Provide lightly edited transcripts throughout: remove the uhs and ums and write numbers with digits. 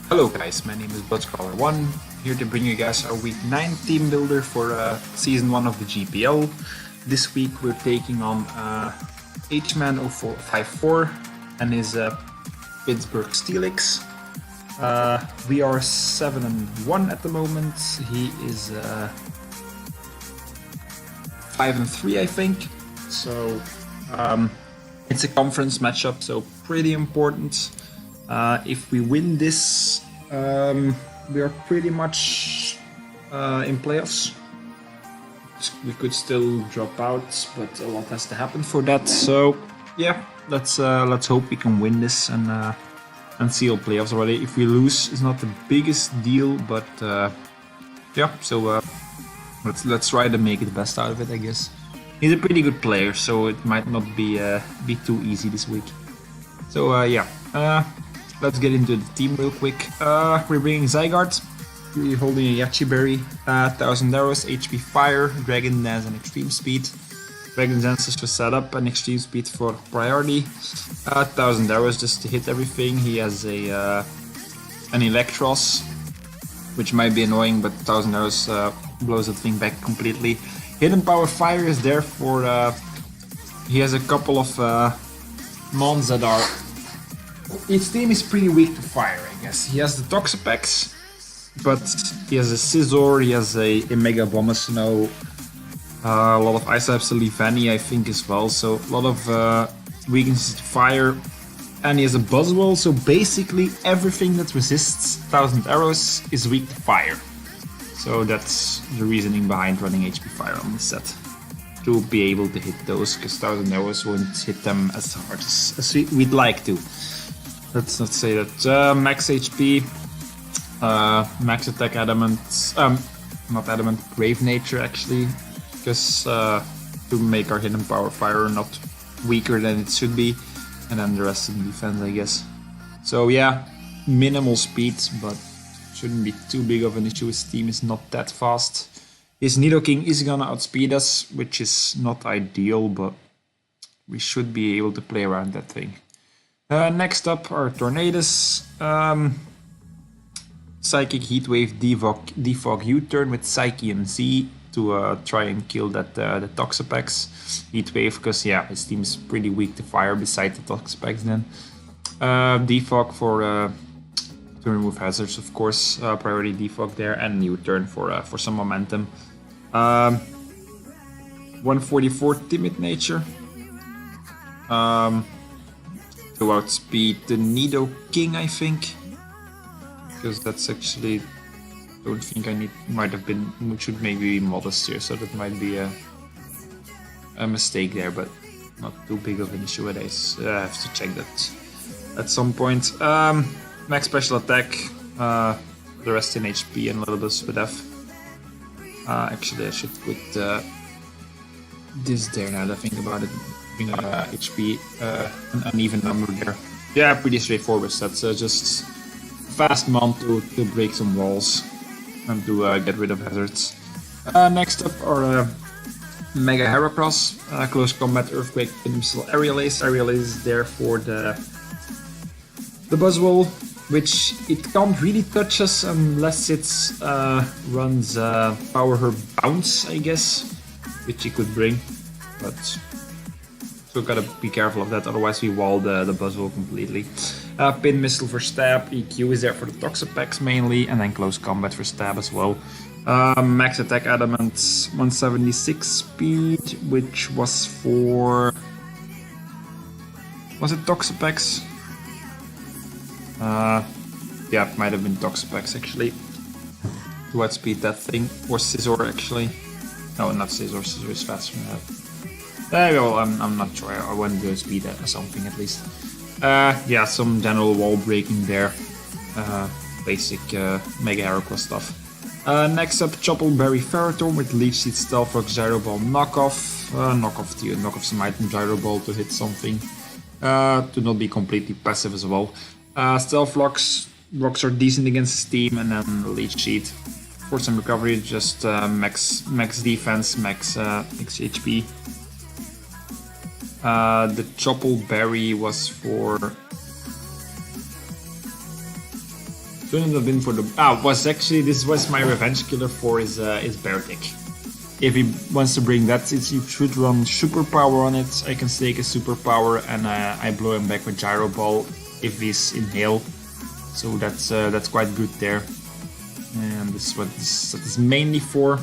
Hello guys, my name is Bloodscrawler1, here to bring you guys our week 9 team builder for season 1 of the GPL. This week we're taking on Thehman 0454 and his Pittsburgh Steelix. We are 7-1 at the moment, he is 5-3 I think, so it's a conference matchup, so pretty important. If we win this, we are pretty much in playoffs. We could still drop out, but a lot has to happen for that. So yeah, let's hope we can win this and seal playoffs already. If we lose, it's not the biggest deal, but yeah. So let's try to make the best out of it, I guess. He's a pretty good player, so it might not be too easy this week. So yeah. Let's get into the team real quick. We're bringing Zygarde. We're holding a Yachi Berry, 1000 arrows, HP Fire, Dragon Dance, and Extreme Speed. Dragon Dance is for setup and Extreme Speed for priority. 1000 arrows just to hit everything. He has a an Electros, which might be annoying, but 1000 arrows blows the thing back completely. Hidden Power Fire is there for. He has a couple of mons that are. His team is pretty weak to fire, I guess. He has the Toxapex, but he has a Scizor, he has a Mega Bombasnow, a lot of Ice Types, a Leavanny, I think, as well. So a lot of weaknesses to fire. And he has a Buzzwole, so basically everything that resists 1000 arrows is weak to fire. So that's the reasoning behind running HP Fire on this set. To be able to hit those, because 1000 arrows won't hit them as hard as we'd like to. Let's not say that. Max HP, max attack adamant, not adamant, grave nature actually, because to make our hidden power fire not weaker than it should be, and then the rest in defense, I guess. So yeah, minimal speed, but shouldn't be too big of an issue. His team is not that fast. His Nidoking is gonna outspeed us, which is not ideal, but we should be able to play around that thing. Next up are Tornadus, Psychic Heatwave, Defog U-turn with Psyche and Z to try and kill that the Toxapex. Heatwave, because yeah, his team is pretty weak to fire beside the Toxapex then. Defog for to remove hazards, of course, priority Defog there, and U-turn for some momentum. 144 Timid Nature. To outspeed the Nidoking, I think, because that's actually, don't think I need, might have been, should maybe be modest here, so that might be a mistake there, but not too big of an issue. I have to check that at some point. Max special attack, the rest in HP and a little bit with F. Actually, I should put this there now that I think about it. HP, an uneven number there. Yeah, pretty straightforward. That's just fast mon to break some walls and to get rid of hazards. Next up are Mega Heracross, Close Combat, Earthquake, Missile, Aerial Ace. Aerial Ace is there for the Buzzwole, which it can't really touch us unless it runs Power Herb Bounce, I guess, which it could bring, but so gotta be careful of that, otherwise we wall the Buzzwole completely. Pin Missile for stab, EQ is there for the Toxapex mainly, and then Close Combat for stab as well. Max attack adamant, 176 speed, which was for... was it Toxapex? Yeah, it might have been Toxapex actually. To outspeed that thing, or Scizor actually. No, not Scizor, Scizor is faster than that. Well, I'm not sure, I wouldn't go speed that or something at least. Yeah, some general wall breaking there. Basic Mega Heracross stuff. Next up, Choppleberry Ferrothorn with Leech Seed, Stealth Rock, Gyro Ball, Knockoff. Knock off some item, Gyro Ball to hit something. To not be completely passive as well. Stealth Rocks are decent against his team, and then Leech Seed for some recovery, just max defense, max HP. The Choppleberry was for Shouldn't have been for the... was actually... This was my revenge killer for his Beartic. If he wants to bring that, he should run Superpower on it. I can stake a Superpower and I blow him back with Gyro Ball if he's in Hail. So that's quite good there. And this is what this is mainly for.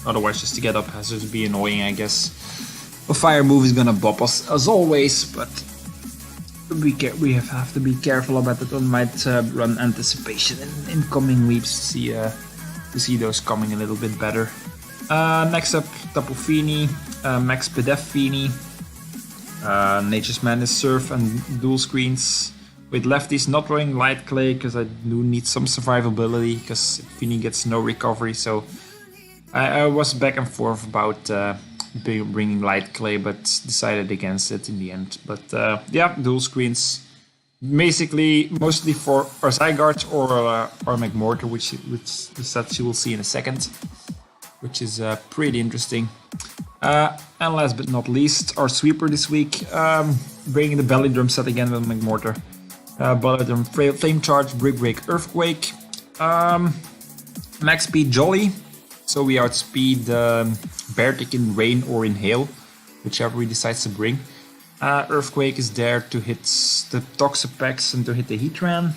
Otherwise, just to get up hazards would be annoying, I guess. A fire move is gonna bop us as always, but we have to be careful about that. One might run anticipation in coming weeks to see those coming a little bit better. Next up, Tapu Fini, Max Pedef Fini, Nature's Madness Surf and dual screens. With lefties not running Light Clay because I do need some survivability because Fini gets no recovery, so I was back and forth about bringing Light Clay, but decided against it in the end. But yeah, dual screens, basically mostly for our Zygarde or McMortar, which the sets you will see in a second, which is pretty interesting. And last but not least, our sweeper this week, bringing the Belly Drum set again with McMortar. Belly Drum, Flame Charge, Brick Break, Earthquake, Max Speed Jolly, so we outspeed Beartic in Rain or in Hail, whichever he decides to bring. Earthquake is there to hit the Toxapex and to hit the Heatran.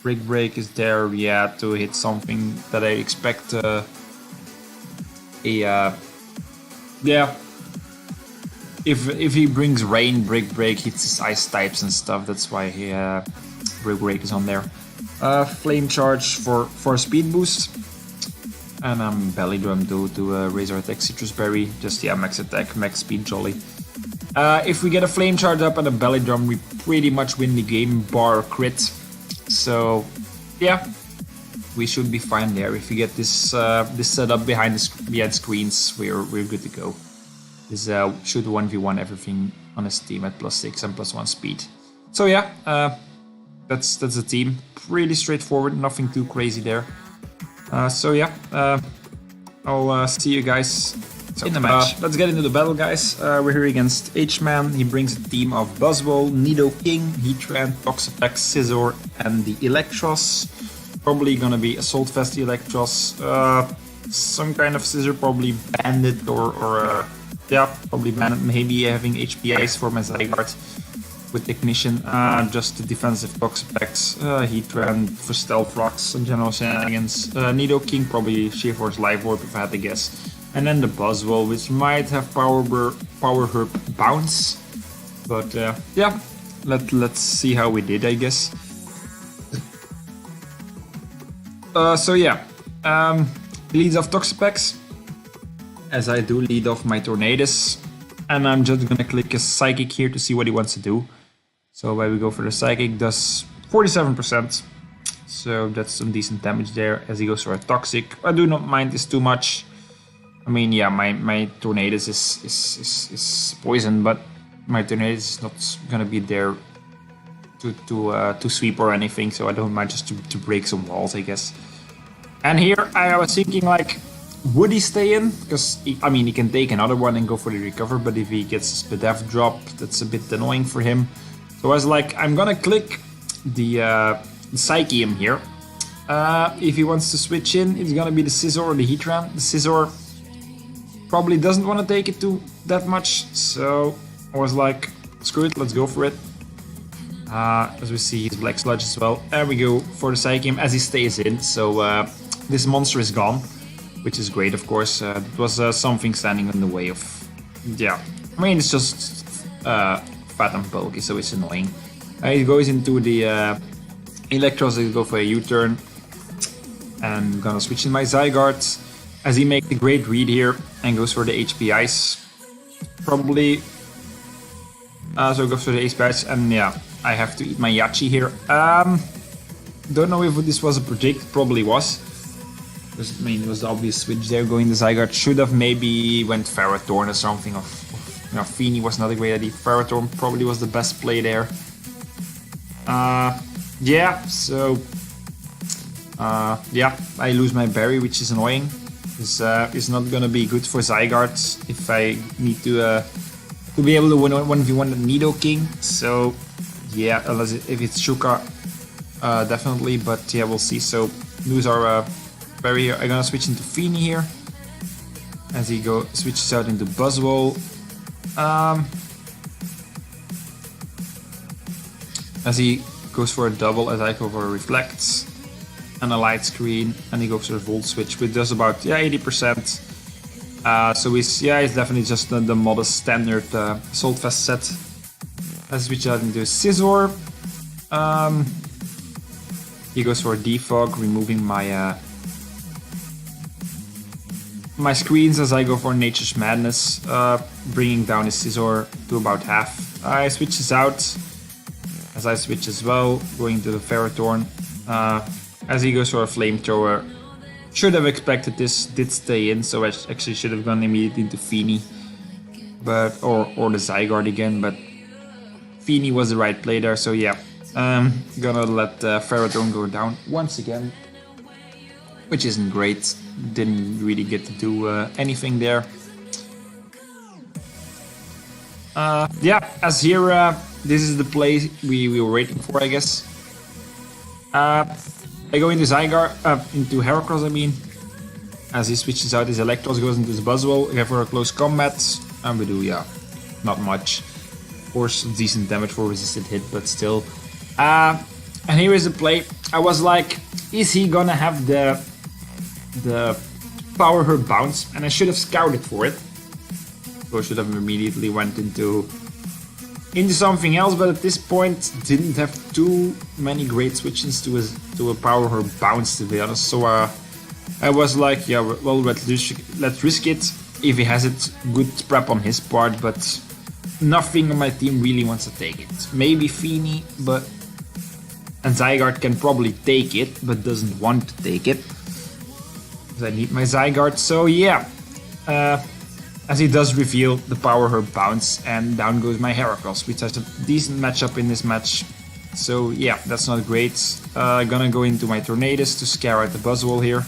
Brick Break is there, yeah, to hit something that I expect yeah. If he brings Rain, Brick Break hits his Ice types and stuff. That's why Brick Break is on there. Flame Charge for speed boost, and Belly Drum to raise our attack. Citrus Berry, just max attack, max speed Jolly. If we get a Flame Charge up and a Belly Drum, we pretty much win the game bar crit. So yeah, we should be fine there. If we get this setup behind screens, we're good to go. This should 1v1 everything on his team at +6 and +1 speed. So yeah, that's the team. Pretty straightforward, nothing too crazy there. So yeah, I'll see you guys in the match. Let's get into the battle, guys. We're here against H-Man. He brings a team of Buzzwole, Nidoking, Heatran, Toxapex, Scizor, and the Electros. Probably gonna be Assault Vest the Electros. Some kind of Scizor, probably Bandit or yeah, probably Bandit. Maybe having HPIs for my Zygarde with Technician. Just the defensive Toxapex, Heatran for Stealth Rocks and general shenanigans. Nidoking, probably Sheer Force Life Orb if I had to guess. And then the Buzzwole, which might have Power Herb Bounce. But yeah, let's see how we did, I guess. So yeah, leads off Toxapex, as I do lead off my Tornadus, and I'm just gonna click a Psychic here to see what he wants to do. So when we go for the Psychic, does 47%, so that's some decent damage there, as he goes for a Toxic. I do not mind this too much. I mean, yeah, my Tornadus is poison, but my Tornadus is not gonna be there to sweep or anything, so I don't mind just to break some walls, I guess. And here I was thinking, like, would he stay in? Because I mean, he can take another one and go for the recover, but if he gets his Pedef drop, that's a bit annoying for him. So I was like, I'm gonna click the Psychium here. If he wants to switch in, it's gonna be the Scizor or the Heatran. The Scizor probably doesn't want to take it to that much, so I was like, screw it, let's go for it. As we see, he's Black Sludge as well. There we go for the Psychium as he stays in. So this monster is gone, which is great, of course. It was something standing in the way of... Yeah, I mean, it's just fat and bulky, so it's annoying. He goes into the Electros, he'll go for a U-turn. And I'm gonna switch in my Zygarde as he makes a great read here and goes for the HP Ice. Probably... so he goes for the HP Ice, and yeah, I have to eat my Yachi here. Don't know if this was a predict, probably was. Because, I mean, it was the obvious switch there, going the Zygarde. Should have maybe went Ferrothorn or something. You know, Fini was not a great idea. Ferrothorn probably was the best play there. Yeah, so... yeah, I lose my Berry, which is annoying. It's not gonna be good for Zygarde if I need to be able to win 1v1 the Nidoking. So, yeah, unless if it's Shuka, definitely, but yeah, we'll see. So lose our barrier. I'm gonna switch into Feeny here as he switches out into Buzzwole. As he goes for a double, as I go for a Reflects and a Light Screen, and he goes for a Volt Switch, which does about 80%. So it's definitely just the modest standard Assault Vest set. Let's switch out into Scizor. He goes for a Defog, removing my my screens as I go for Nature's Madness, bringing down his Scizor to about half. I switches out as I switch as well, going to the Ferrothorn. As he goes for a Flamethrower. Should have expected this, did stay in, so I actually should have gone immediately into Feeny. But, or the Zygarde again, but Feeny was the right play there, so yeah. Gonna let Ferrothorn go down once again, which isn't great. Didn't really get to do anything there. Yeah, as here, this is the play we were waiting for, I guess. I go into Zygarde, into Heracross, I mean. As he switches out his Electros, goes into his Buzzwole, again for a close combat, and we do, yeah, not much. Of course, decent damage for resisted hit, but still. And here is the play. I was like, is he gonna have the Power Herb bounce? And I should have scouted for it. So I should have immediately went into something else, but at this point didn't have too many great switches to a Power Herb bounce, to be honest. So I was like, yeah, well, let's risk it. If he has it, good prep on his part, but nothing on my team really wants to take it. Maybe Feeny, and Zygarde can probably take it, but doesn't want to take it. Because I need my Zygarde, so yeah. As he does reveal the Power Herb bounce, and down goes my Heracross, which has a decent matchup in this match. So yeah, that's not great. Gonna go into my Tornadus to scare out the Buzzwole here.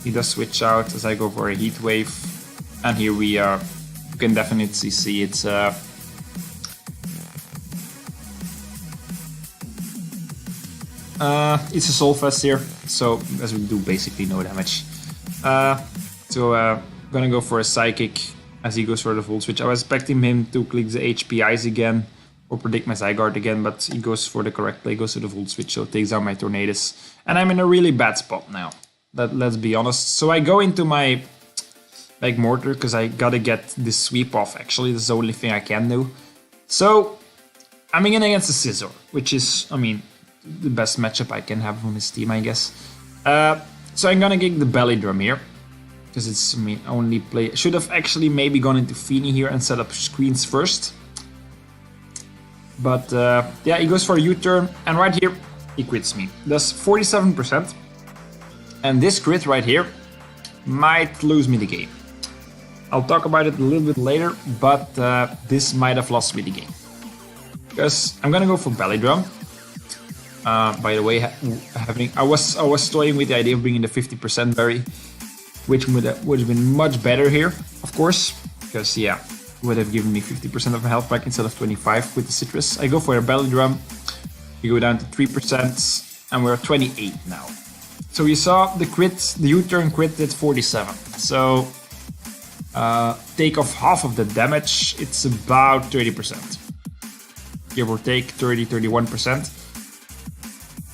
He does switch out as I go for a Heat Wave, and here we are. You can definitely see it's a Soul Fest here, so as we do basically no damage. Gonna go for a Psychic as he goes for the Volt Switch. I was expecting him to click the HPIs again or predict my Zygarde again, but he goes for the correct play, goes to the Volt Switch, so takes out my Tornadus. And I'm in a really bad spot now, let's be honest. So I go into my Mortar because I gotta get this sweep off, actually. That's the only thing I can do. So I'm in against the Scizor, which is, I mean, the best matchup I can have on his team, I guess. So I'm gonna get the Belly Drum here. Because it's, I mean, only play. Should have actually maybe gone into Feeny here and set up screens first. But yeah, he goes for a U-turn, and right here he crits me. Does 47%. And this crit right here might lose me the game. I'll talk about it a little bit later, but this might have lost me the game. Because I'm gonna go for Belly Drum. By the way, I was toying with the idea of bringing the 50% berry, which would have been much better here, of course, because yeah, would have given me 50% of my health back instead of 25 with the citrus. I go for a Belly Drum. We go down to 3%, and we're at 28 now. So you saw the crit, the U-turn crit at 47. So take off half of the damage, it's about 30%. Give or take 31%.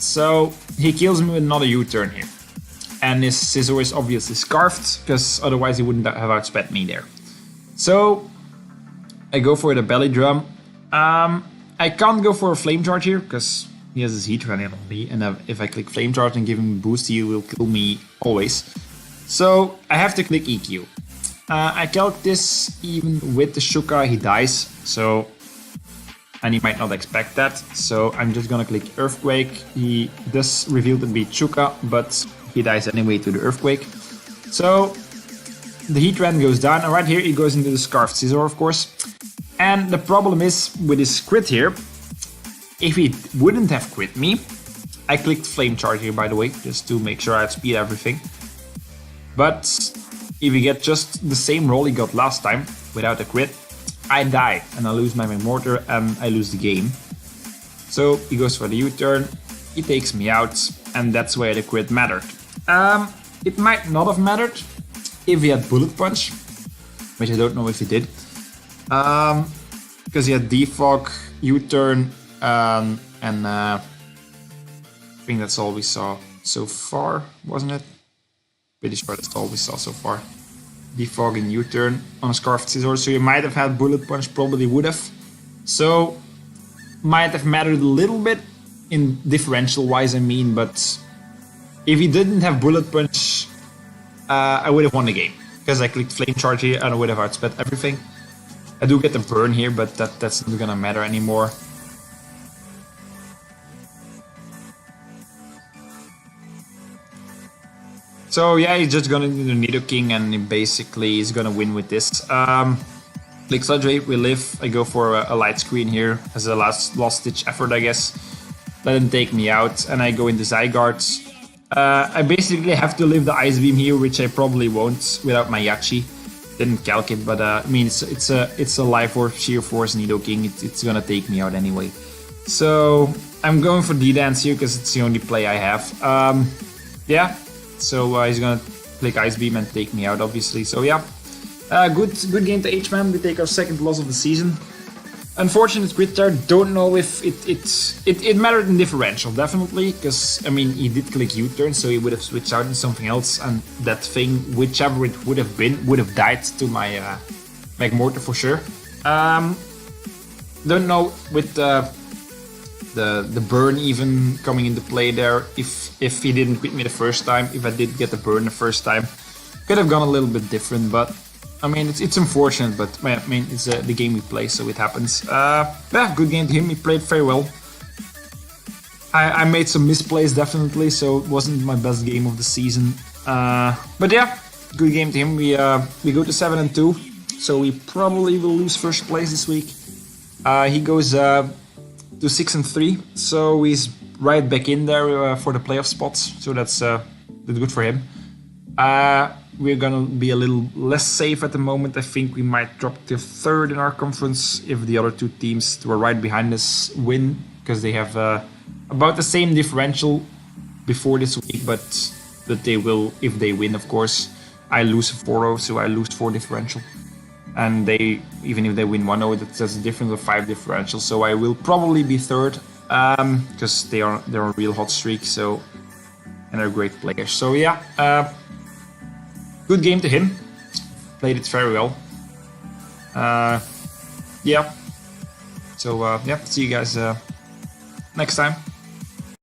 So he kills me with another U-turn here. And his Scizor is obviously scarfed, because otherwise he wouldn't have outspent me there. So I go for the Belly Drum. I can't go for a Flame Charge here, because he has his Heat running on me, and if I click Flame Charge and give him a boost, he will kill me always. So I have to click EQ. I calc this, even with the Shuka he dies, so, and he might not expect that, so I'm just gonna click Earthquake. He does reveal to be Shuka, but he dies anyway to the Earthquake. So the Heat Rend goes down, and right here he goes into the Scarfed Scizor, of course. And the problem is with his crit here, if he wouldn't have crit me, I clicked Flame Charge here, by the way, just to make sure I outspeed everything. But if you get just the same roll he got last time, without a crit, I die, and I lose my Mortar, and I lose the game. So he goes for the U-turn, he takes me out, and that's where the crit mattered. It might not have mattered if he had Bullet Punch, which I don't know if he did. Because he had Defog, U-turn, and I think that's all we saw so far, wasn't it? Pretty sure that's all we saw so far. Defog and U-turn on a Scarfed Scizor, so you might have had Bullet Punch, probably would have. So, might have mattered a little bit in differential-wise, I mean, but if he didn't have Bullet Punch, I would have won the game. Because I clicked Flame Charge here and I would have outsped everything. I do get the burn here, but that's not gonna matter anymore. So yeah, he's just gonna do the Nidoking and basically he's gonna win with this. Click Sludge Wave, we live. I go for a light screen here as a last ditch effort, I guess. Let him take me out and I go into Zygarde. I basically have to live the Ice Beam here, which I probably won't without my Yachi. Didn't calc it, but I mean it's a Life Orb, Sheer Force, Nidoking. It's gonna take me out anyway. So I'm going for D-Dance here because it's the only play I have. Yeah. So he's gonna click Ice Beam and take me out, obviously. So yeah, good game to Thehman. We take our second loss of the season. Unfortunate crit there. Don't know if it mattered in differential, definitely, because I mean he did click U-turn, so he would have switched out into something else, and that thing, whichever it would have been, would have died to my Magmortar for sure. Don't know with the burn even coming into play there. If he didn't quit me the first time, if I did get the burn the first time, could have gone a little bit different. But I mean, it's unfortunate. But I mean, it's the game we play, so it happens. Yeah, good game to him. He played very well. I made some misplays definitely, so it wasn't my best game of the season. But yeah, good game to him. We go to 7-2, so we probably will lose first place this week. He goes to 6-3, so he's right back in there for the playoff spots, so that's good for him. We're gonna be a little less safe at the moment. I think we might drop to third in our conference if the other two teams who are right behind us win, because they have about the same differential before this week, but they will if they win, of course. I lose 4-0, so I lose 4 differential. And they, even if they win 1-0, that's a difference of 5 differential. So I will probably be third, because they're on a real hot streak. So, and they're great players. So yeah, good game to him. Played it very well. Yeah. So yeah, see you guys next time.